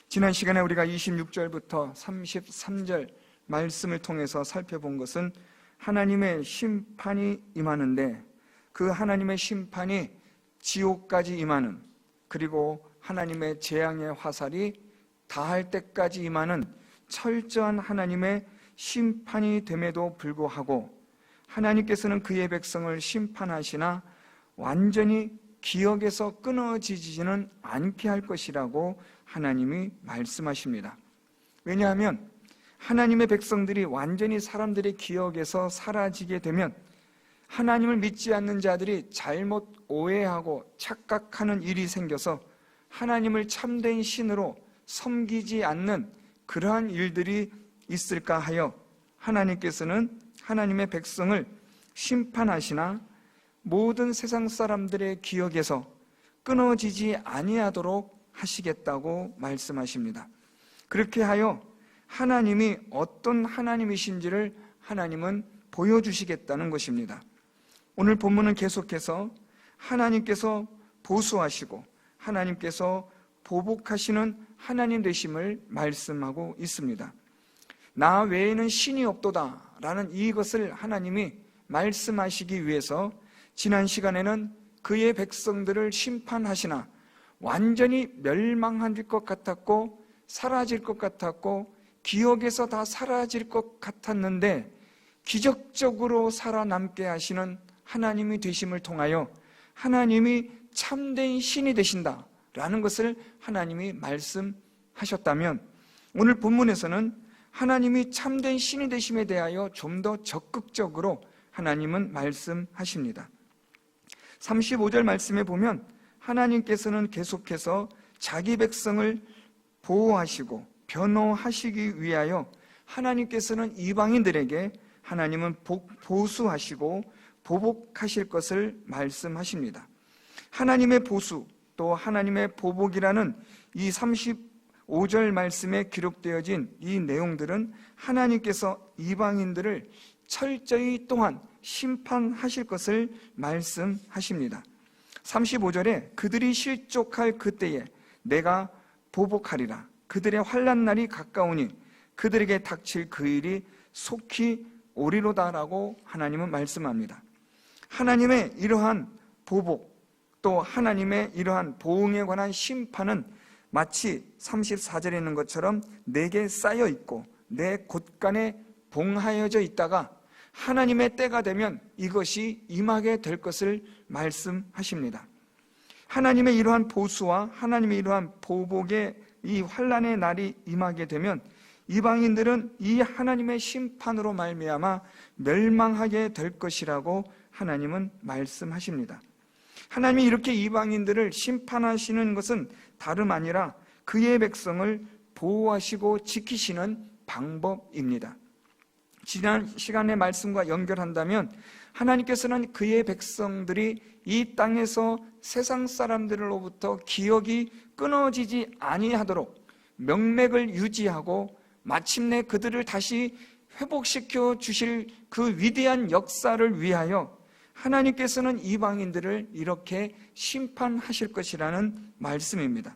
지난 시간에 우리가 26절부터 33절 말씀을 통해서 살펴본 것은 하나님의 심판이 임하는데, 그 하나님의 심판이 지옥까지 임하는, 그리고 하나님의 재앙의 화살이 다할 때까지 임하는 철저한 하나님의 심판이 됨에도 불구하고 하나님께서는 그의 백성을 심판하시나 완전히 기억에서 끊어지지는 않게 할 것이라고 하나님이 말씀하십니다. 왜냐하면 하나님의 백성들이 완전히 사람들의 기억에서 사라지게 되면 하나님을 믿지 않는 자들이 잘못 오해하고 착각하는 일이 생겨서 하나님을 참된 신으로 섬기지 않는 그러한 일들이 있을까 하여 하나님께서는 하나님의 백성을 심판하시나 모든 세상 사람들의 기억에서 끊어지지 아니하도록 하시겠다고 말씀하십니다. 그렇게 하여 하나님이 어떤 하나님이신지를 하나님은 보여주시겠다는 것입니다. 오늘 본문은 계속해서 하나님께서 보수하시고 하나님께서 보복하시는 하나님 되심을 말씀하고 있습니다. 나 외에는 신이 없도다 라는 이것을 하나님이 말씀하시기 위해서 지난 시간에는 그의 백성들을 심판하시나 완전히 멸망할 것 같았고 사라질 것 같았고 기억에서 다 사라질 것 같았는데 기적적으로 살아남게 하시는 하나님이 되심을 통하여 하나님이 참된 신이 되신다 라는 것을 하나님이 말씀하셨다면, 오늘 본문에서는 하나님이 참된 신이 되심에 대하여 좀 더 적극적으로 하나님은 말씀하십니다. 35절 말씀에 보면 하나님께서는 계속해서 자기 백성을 보호하시고 변호하시기 위하여 하나님께서는 이방인들에게 하나님은 보수하시고 보복하실 것을 말씀하십니다. 하나님의 보수 또 하나님의 보복이라는 이 35절 말씀에 기록되어진 이 내용들은 하나님께서 이방인들을 철저히 또한 심판하실 것을 말씀하십니다. 35절에 그들이 실족할 그때에 내가 보복하리라. 그들의 환난 날이 가까우니 그들에게 닥칠 그 일이 속히 오리로다라고 하나님은 말씀합니다. 하나님의 이러한 보복 또 하나님의 이러한 보응에 관한 심판은 마치 34절에 있는 것처럼 내게 쌓여 있고 내 곳간에 봉하여져 있다가 하나님의 때가 되면 이것이 임하게 될 것을 말씀하십니다. 하나님의 이러한 보수와 하나님의 이러한 보복의 이 환난의 날이 임하게 되면 이방인들은 이 하나님의 심판으로 말미암아 멸망하게 될 것이라고 하나님은 말씀하십니다. 하나님이 이렇게 이방인들을 심판하시는 것은 다름 아니라 그의 백성을 보호하시고 지키시는 방법입니다. 지난 시간의 말씀과 연결한다면 하나님께서는 그의 백성들이 이 땅에서 세상 사람들로부터 기억이 끊어지지 아니하도록 명맥을 유지하고 마침내 그들을 다시 회복시켜 주실 그 위대한 역사를 위하여 하나님께서는 이방인들을 이렇게 심판하실 것이라는 말씀입니다.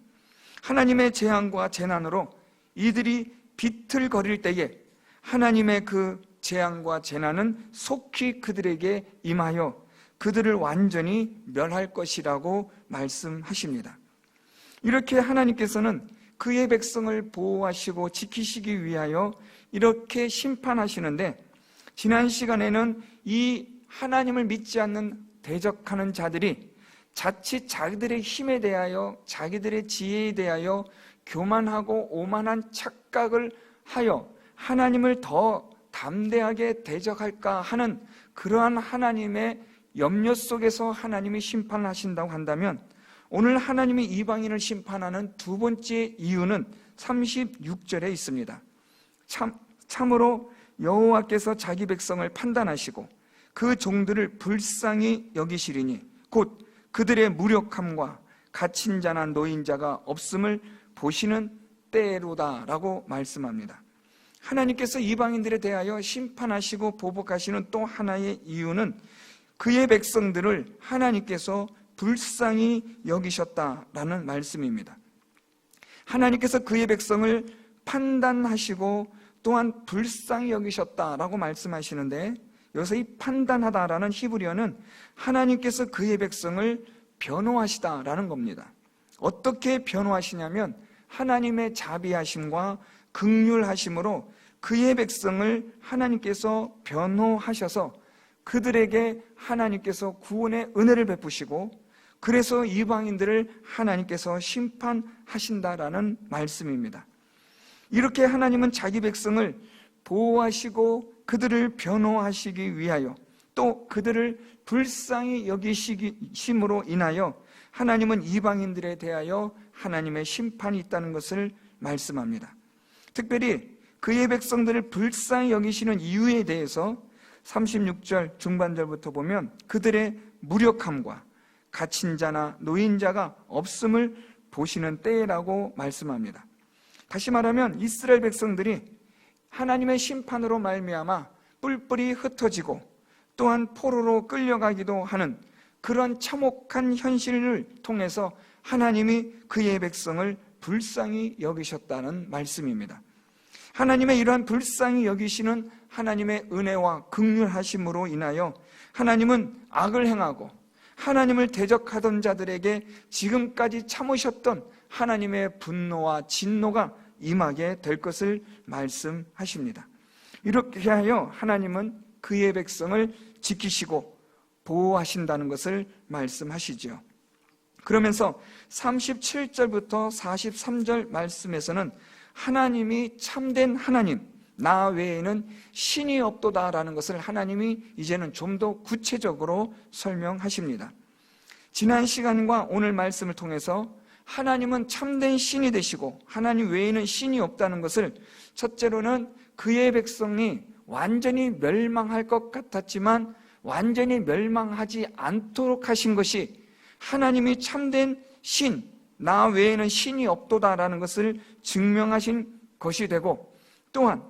하나님의 재앙과 재난으로 이들이 비틀거릴 때에 하나님의 그 재앙과 재난은 속히 그들에게 임하여 그들을 완전히 멸할 것이라고 말씀하십니다. 이렇게 하나님께서는 그의 백성을 보호하시고 지키시기 위하여 이렇게 심판하시는데, 지난 시간에는 이 하나님을 믿지 않는 대적하는 자들이 자칫 자기들의 힘에 대하여 자기들의 지혜에 대하여 교만하고 오만한 착각을 하여 하나님을 더 담대하게 대적할까 하는 그러한 하나님의 염려 속에서 하나님이 심판하신다고 한다면, 오늘 하나님이 이방인을 심판하는 두 번째 이유는 36절에 있습니다. 참으로 여호와께서 자기 백성을 판단하시고 그 종들을 불쌍히 여기시리니 곧 그들의 무력함과 갇힌 자나 노인자가 없음을 보시는 때로다라고 말씀합니다. 하나님께서 이방인들에 대하여 심판하시고 보복하시는 또 하나의 이유는 그의 백성들을 하나님께서 불쌍히 여기셨다라는 말씀입니다. 하나님께서 그의 백성을 판단하시고 또한 불쌍히 여기셨다라고 말씀하시는데, 여기서 이 판단하다라는 히브리어는 하나님께서 그의 백성을 변호하시다라는 겁니다. 어떻게 변호하시냐면 하나님의 자비하심과 긍휼하심으로 그의 백성을 하나님께서 변호하셔서 그들에게 하나님께서 구원의 은혜를 베푸시고, 그래서 이방인들을 하나님께서 심판하신다라는 말씀입니다. 이렇게 하나님은 자기 백성을 보호하시고 그들을 변호하시기 위하여, 또 그들을 불쌍히 여기심으로 인하여 하나님은 이방인들에 대하여 하나님의 심판이 있다는 것을 말씀합니다. 특별히 그의 백성들을 불쌍히 여기시는 이유에 대해서 36절 중반절부터 보면 그들의 무력함과 갇힌 자나 노인자가 없음을 보시는 때라고 말씀합니다. 다시 말하면 이스라엘 백성들이 하나님의 심판으로 말미암아 뿔뿔이 흩어지고 또한 포로로 끌려가기도 하는 그런 참혹한 현실을 통해서 하나님이 그의 백성을 불쌍히 여기셨다는 말씀입니다. 하나님의 이러한 불쌍히 여기시는 하나님의 은혜와 긍휼하심으로 인하여 하나님은 악을 행하고 하나님을 대적하던 자들에게 지금까지 참으셨던 하나님의 분노와 진노가 임하게 될 것을 말씀하십니다. 이렇게 하여 하나님은 그의 백성을 지키시고 보호하신다는 것을 말씀하시죠. 그러면서 37절부터 43절 말씀에서는 하나님이 참된 하나님, 나 외에는 신이 없도다라는 것을 하나님이 이제는 좀 더 구체적으로 설명하십니다. 지난 시간과 오늘 말씀을 통해서 하나님은 참된 신이 되시고 하나님 외에는 신이 없다는 것을, 첫째로는 그의 백성이 완전히 멸망할 것 같았지만 완전히 멸망하지 않도록 하신 것이 하나님이 참된 신, 나 외에는 신이 없도다라는 것을 증명하신 것이 되고, 또한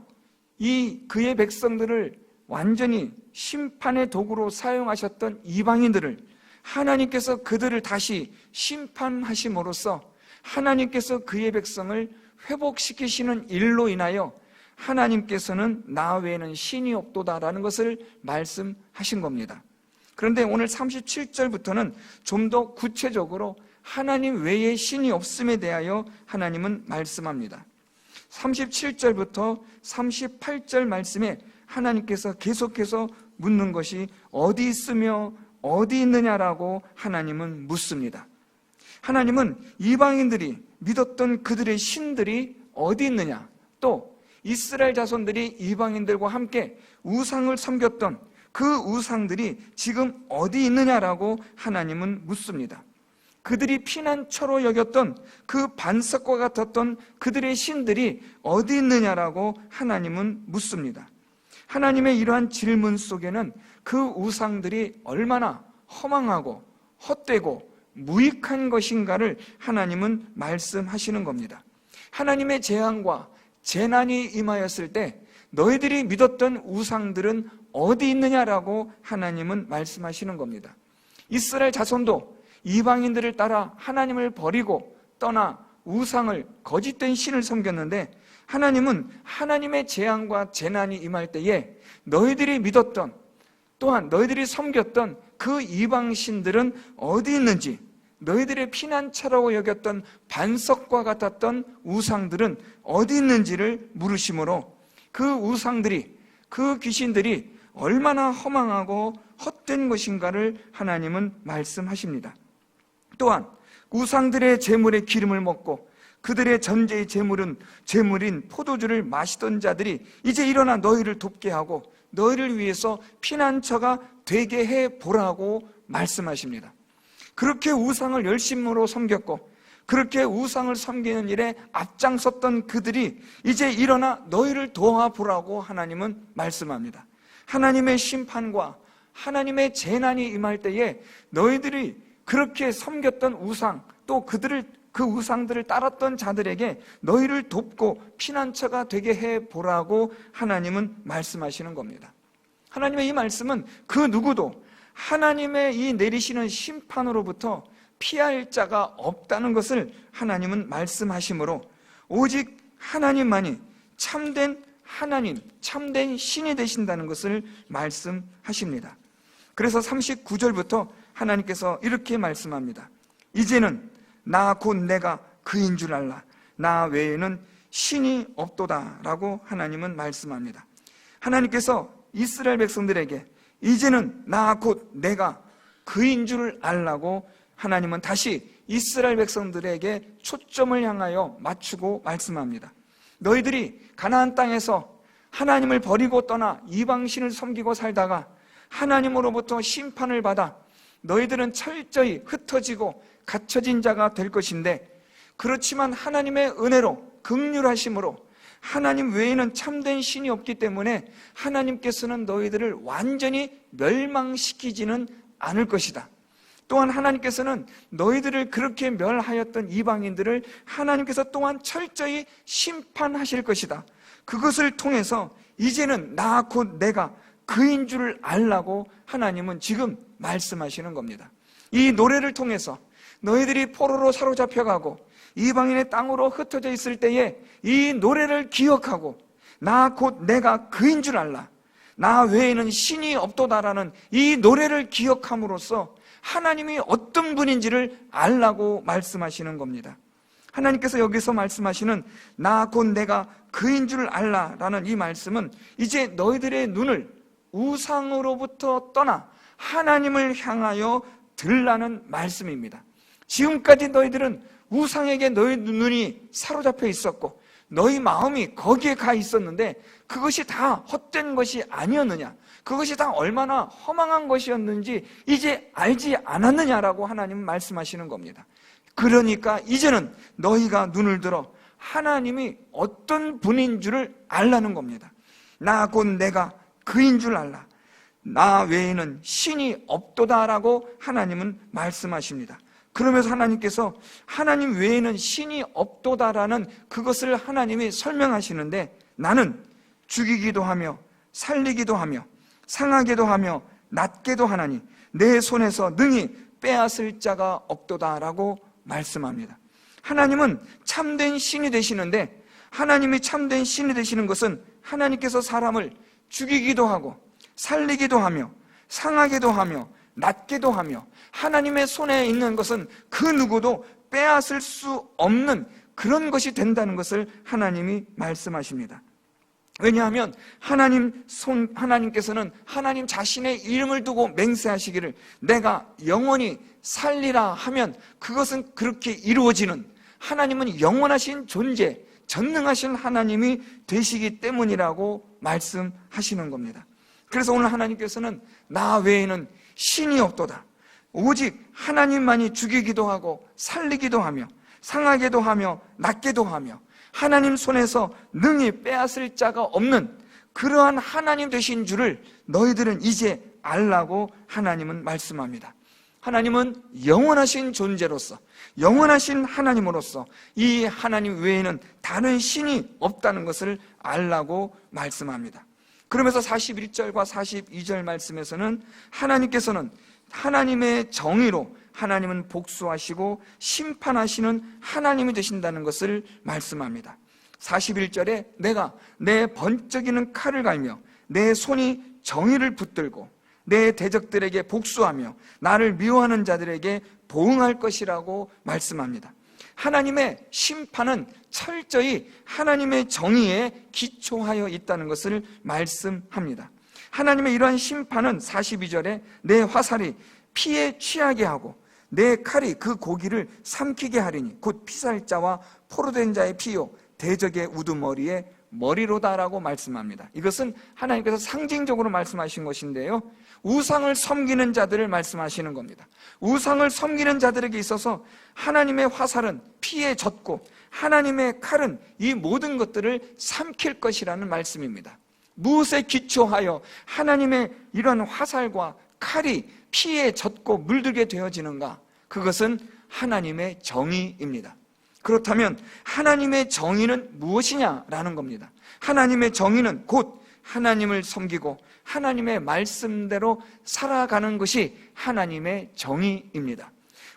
이 그의 백성들을 완전히 심판의 도구로 사용하셨던 이방인들을 하나님께서 그들을 다시 심판하심으로써 하나님께서 그의 백성을 회복시키시는 일로 인하여 하나님께서는 나 외에는 신이 없도다라는 것을 말씀하신 겁니다. 그런데 오늘 37절부터는 좀 더 구체적으로 하나님 외에 신이 없음에 대하여 하나님은 말씀합니다. 37절부터 38절 말씀에 하나님께서 계속해서 묻는 것이 어디 있으며 어디 있느냐라고 하나님은 묻습니다. 하나님은 이방인들이 믿었던 그들의 신들이 어디 있느냐, 또 이스라엘 자손들이 이방인들과 함께 우상을 섬겼던 그 우상들이 지금 어디 있느냐라고 하나님은 묻습니다. 그들이 피난처로 여겼던 그 반석과 같았던 그들의 신들이 어디 있느냐라고 하나님은 묻습니다. 하나님의 이러한 질문 속에는 그 우상들이 얼마나 허망하고 헛되고 무익한 것인가를 하나님은 말씀하시는 겁니다. 하나님의 재앙과 재난이 임하였을 때 너희들이 믿었던 우상들은 어디 있느냐라고 하나님은 말씀하시는 겁니다. 이스라엘 자손도 이방인들을 따라 하나님을 버리고 떠나 우상을, 거짓된 신을 섬겼는데, 하나님은 하나님의 재앙과 재난이 임할 때에 너희들이 믿었던, 또한 너희들이 섬겼던 그 이방신들은 어디 있는지, 너희들의 피난처라고 여겼던 반석과 같았던 우상들은 어디 있는지를 물으심으로 그 우상들이, 그 귀신들이 얼마나 허망하고 헛된 것인가를 하나님은 말씀하십니다. 또한 우상들의 제물의 기름을 먹고 그들의 전제의 제물인 포도주를 마시던 자들이 이제 일어나 너희를 돕게 하고 너희를 위해서 피난처가 되게 해보라고 말씀하십니다. 그렇게 우상을 열심으로 섬겼고 그렇게 우상을 섬기는 일에 앞장섰던 그들이 이제 일어나 너희를 도와보라고 하나님은 말씀합니다. 하나님의 심판과 하나님의 재난이 임할 때에 너희들이 그렇게 섬겼던 우상, 또 그 우상들을 따랐던 자들에게 너희를 돕고 피난처가 되게 해보라고 하나님은 말씀하시는 겁니다. 하나님의 이 말씀은 그 누구도 하나님의 이 내리시는 심판으로부터 피할 자가 없다는 것을 하나님은 말씀하시므로 오직 하나님만이 참된 하나님, 참된 신이 되신다는 것을 말씀하십니다. 그래서 39절부터 하나님께서 이렇게 말씀합니다. 이제는 나 곧 내가 그인 줄 알라. 나 외에는 신이 없도다 라고 하나님은 말씀합니다. 하나님께서 이스라엘 백성들에게 이제는 나 곧 내가 그인 줄 알라고 하나님은 다시 이스라엘 백성들에게 초점을 향하여 맞추고 말씀합니다. 너희들이 가나안 땅에서 하나님을 버리고 떠나 이방신을 섬기고 살다가 하나님으로부터 심판을 받아 너희들은 철저히 흩어지고 갇혀진 자가 될 것인데, 그렇지만 하나님의 은혜로 긍휼하심으로 하나님 외에는 참된 신이 없기 때문에 하나님께서는 너희들을 완전히 멸망시키지는 않을 것이다. 또한 하나님께서는 너희들을 그렇게 멸하였던 이방인들을 하나님께서 또한 철저히 심판하실 것이다. 그것을 통해서 이제는 나 곧 내가 그인 줄 알라고 하나님은 지금 말씀하시는 겁니다. 이 노래를 통해서 너희들이 포로로 사로잡혀가고 이방인의 땅으로 흩어져 있을 때에 이 노래를 기억하고 나 곧 내가 그인 줄 알라, 나 외에는 신이 없도다라는 이 노래를 기억함으로써 하나님이 어떤 분인지를 알라고 말씀하시는 겁니다. 하나님께서 여기서 말씀하시는 나 곧 내가 그인 줄 알라라는 이 말씀은 이제 너희들의 눈을 우상으로부터 떠나 하나님을 향하여 들라는 말씀입니다. 지금까지 너희들은 우상에게 너희 눈이 사로잡혀 있었고 너희 마음이 거기에 가 있었는데 그것이 다 헛된 것이 아니었느냐, 그것이 다 얼마나 허망한 것이었는지 이제 알지 않았느냐라고 하나님은 말씀하시는 겁니다. 그러니까 이제는 너희가 눈을 들어 하나님이 어떤 분인 줄을 알라는 겁니다. 나 곧 내가 그인 줄 알라, 나 외에는 신이 없도다라고 하나님은 말씀하십니다. 그러면서 하나님께서 하나님 외에는 신이 없도다라는 그것을 하나님이 설명하시는데, 나는 죽이기도 하며 살리기도 하며 상하게도 하며 낫게도 하나니 내 손에서 능히 빼앗을 자가 없도다라고 말씀합니다. 하나님은 참된 신이 되시는데, 하나님이 참된 신이 되시는 것은 하나님께서 사람을 죽이기도 하고 살리기도 하며 상하게도 하며 낫게도 하며 하나님의 손에 있는 것은 그 누구도 빼앗을 수 없는 그런 것이 된다는 것을 하나님이 말씀하십니다. 왜냐하면 하나님께서는 하나님 자신의 이름을 두고 맹세하시기를 내가 영원히 살리라 하면 그것은 그렇게 이루어지는, 하나님은 영원하신 존재, 전능하신 하나님이 되시기 때문이라고 말씀하시는 겁니다. 그래서 오늘 하나님께서는 나 외에는 신이 없도다, 오직 하나님만이 죽이기도 하고 살리기도 하며 상하게도 하며 낫게도 하며 하나님 손에서 능히 빼앗을 자가 없는 그러한 하나님 되신 줄을 너희들은 이제 알라고 하나님은 말씀합니다. 하나님은 영원하신 존재로서, 영원하신 하나님으로서 이 하나님 외에는 다른 신이 없다는 것을 알라고 말씀합니다. 그러면서 41절과 42절 말씀에서는 하나님께서는 하나님의 정의로 하나님은 복수하시고 심판하시는 하나님이 되신다는 것을 말씀합니다. 41절에 내가 내 번쩍이는 칼을 갈며 내 손이 정의를 붙들고 내 대적들에게 복수하며 나를 미워하는 자들에게 보응할 것이라고 말씀합니다. 하나님의 심판은 철저히 하나님의 정의에 기초하여 있다는 것을 말씀합니다. 하나님의 이러한 심판은 42절에 내 화살이 피에 취하게 하고 내 칼이 그 고기를 삼키게 하리니 곧 피살자와 포로된 자의 피요 대적의 우두머리에 머리로다라고 말씀합니다. 이것은 하나님께서 상징적으로 말씀하신 것인데요, 우상을 섬기는 자들을 말씀하시는 겁니다. 우상을 섬기는 자들에게 있어서 하나님의 화살은 피에 젖고 하나님의 칼은 이 모든 것들을 삼킬 것이라는 말씀입니다. 무엇에 기초하여 하나님의 이런 화살과 칼이 피에 젖고 물들게 되어지는가? 그것은 하나님의 정의입니다. 그렇다면 하나님의 정의는 무엇이냐라는 겁니다. 하나님의 정의는 곧 하나님을 섬기고 하나님의 말씀대로 살아가는 것이 하나님의 정의입니다.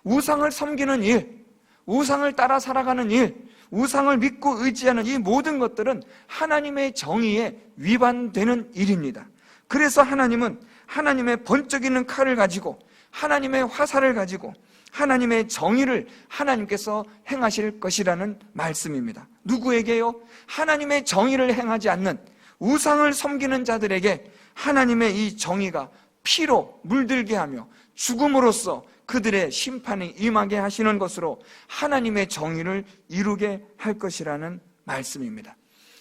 우상을 섬기는 일, 우상을 따라 살아가는 일, 우상을 믿고 의지하는 이 모든 것들은 하나님의 정의에 위반되는 일입니다. 그래서 하나님은 하나님의 번쩍이는 칼을 가지고, 하나님의 화살을 가지고 하나님의 정의를 하나님께서 행하실 것이라는 말씀입니다. 누구에게요? 하나님의 정의를 행하지 않는 우상을 섬기는 자들에게 하나님의 이 정의가 피로 물들게 하며 죽음으로써 그들의 심판이 임하게 하시는 것으로 하나님의 정의를 이루게 할 것이라는 말씀입니다.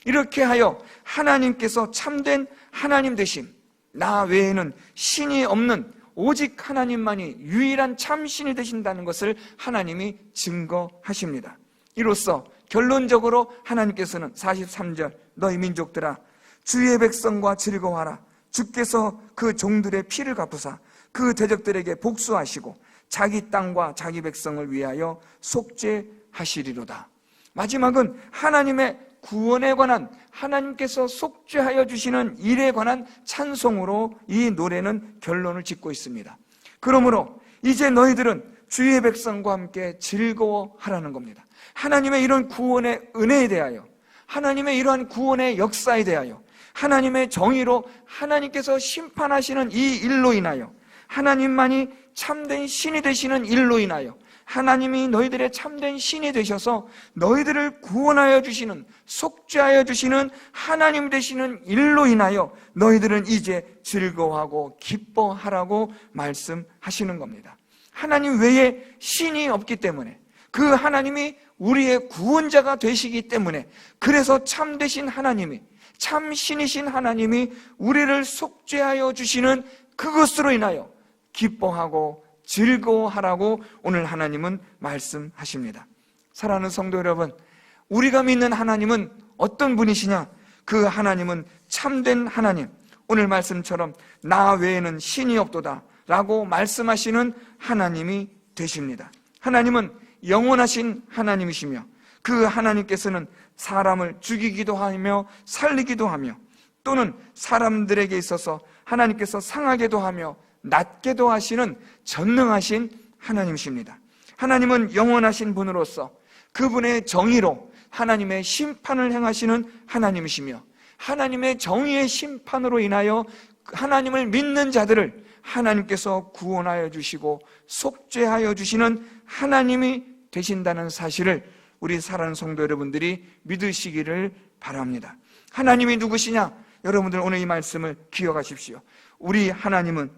이렇게 하여 하나님께서 참된 하나님 되심, 나 외에는 신이 없는 오직 하나님만이 유일한 참신이 되신다는 것을 하나님이 증거하십니다. 이로써 결론적으로 하나님께서는 43절, 너희 민족들아 주의 백성과 즐거워하라. 주께서 그 종들의 피를 갚으사 그 대적들에게 복수하시고 자기 땅과 자기 백성을 위하여 속죄하시리로다. 마지막은 하나님의 구원에 관한, 하나님께서 속죄하여 주시는 일에 관한 찬송으로 이 노래는 결론을 짓고 있습니다. 그러므로 이제 너희들은 주의 백성과 함께 즐거워하라는 겁니다. 하나님의 이런 구원의 은혜에 대하여, 하나님의 이러한 구원의 역사에 대하여, 하나님의 정의로 하나님께서 심판하시는 이 일로 인하여, 하나님만이 참된 신이 되시는 일로 인하여, 하나님이 너희들의 참된 신이 되셔서 너희들을 구원하여 주시는, 속죄하여 주시는 하나님 되시는 일로 인하여 너희들은 이제 즐거워하고 기뻐하라고 말씀하시는 겁니다. 하나님 외에 신이 없기 때문에, 그 하나님이 우리의 구원자가 되시기 때문에, 그래서 참되신 하나님이, 참신이신 하나님이 우리를 속죄하여 주시는 그것으로 인하여 기뻐하고 즐거워하라고 오늘 하나님은 말씀하십니다. 사랑하는 성도 여러분, 우리가 믿는 하나님은 어떤 분이시냐? 그 하나님은 참된 하나님, 오늘 말씀처럼 나 외에는 신이 없도다 라고 말씀하시는 하나님이 되십니다. 하나님은 영원하신 하나님이시며, 그 하나님께서는 사람을 죽이기도 하며 살리기도 하며, 또는 사람들에게 있어서 하나님께서 상하게도 하며 낮게도 하시는 전능하신 하나님이십니다. 하나님은 영원하신 분으로서 그분의 정의로 하나님의 심판을 행하시는 하나님이시며, 하나님의 정의의 심판으로 인하여 하나님을 믿는 자들을 하나님께서 구원하여 주시고 속죄하여 주시는 하나님이 되신다는 사실을 우리 사랑하는 성도 여러분들이 믿으시기를 바랍니다. 하나님이 누구시냐? 여러분들 오늘 이 말씀을 기억하십시오. 우리 하나님은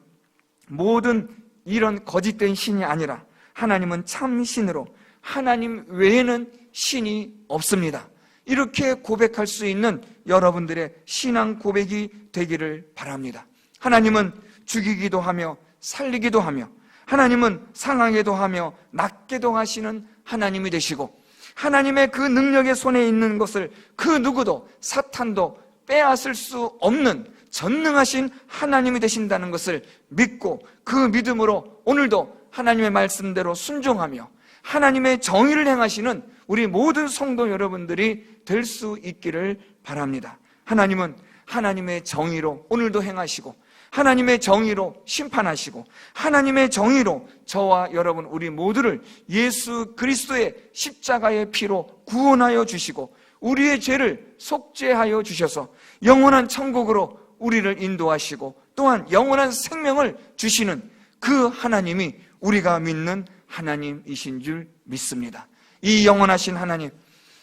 모든 이런 거짓된 신이 아니라 하나님은 참신으로, 하나님 외에는 신이 없습니다. 이렇게 고백할 수 있는 여러분들의 신앙 고백이 되기를 바랍니다. 하나님은 죽이기도 하며 살리기도 하며, 하나님은 상하게도 하며 낮게도 하시는 하나님이 되시고, 하나님의 그 능력의 손에 있는 것을 그 누구도, 사탄도 빼앗을 수 없는 전능하신 하나님이 되신다는 것을 믿고, 그 믿음으로 오늘도 하나님의 말씀대로 순종하며 하나님의 정의를 행하시는 우리 모든 성도 여러분들이 될 수 있기를 바랍니다. 하나님은 하나님의 정의로 오늘도 행하시고, 하나님의 정의로 심판하시고, 하나님의 정의로 저와 여러분 우리 모두를 예수 그리스도의 십자가의 피로 구원하여 주시고 우리의 죄를 속죄하여 주셔서 영원한 천국으로 우리를 인도하시고 또한 영원한 생명을 주시는 그 하나님이 우리가 믿는 하나님이신 줄 믿습니다. 이 영원하신 하나님,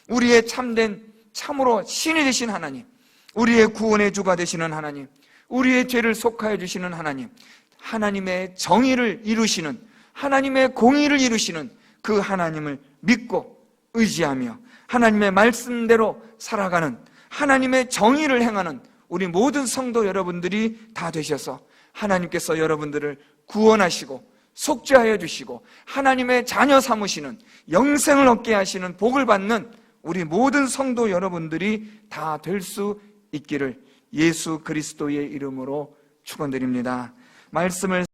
우리의 참된 참으로 신이 되신 하나님, 우리의 구원의 주가 되시는 하나님, 우리의 죄를 속하여 주시는 하나님, 하나님의 정의를 이루시는, 하나님의 공의를 이루시는 그 하나님을 믿고 의지하며 하나님의 말씀대로 살아가는, 하나님의 정의를 행하는 우리 모든 성도 여러분들이 다 되셔서 하나님께서 여러분들을 구원하시고 속죄하여 주시고 하나님의 자녀 삼으시는, 영생을 얻게 하시는 복을 받는 우리 모든 성도 여러분들이 다 될 수 있기를 예수 그리스도의 이름으로 축원드립니다. 말씀을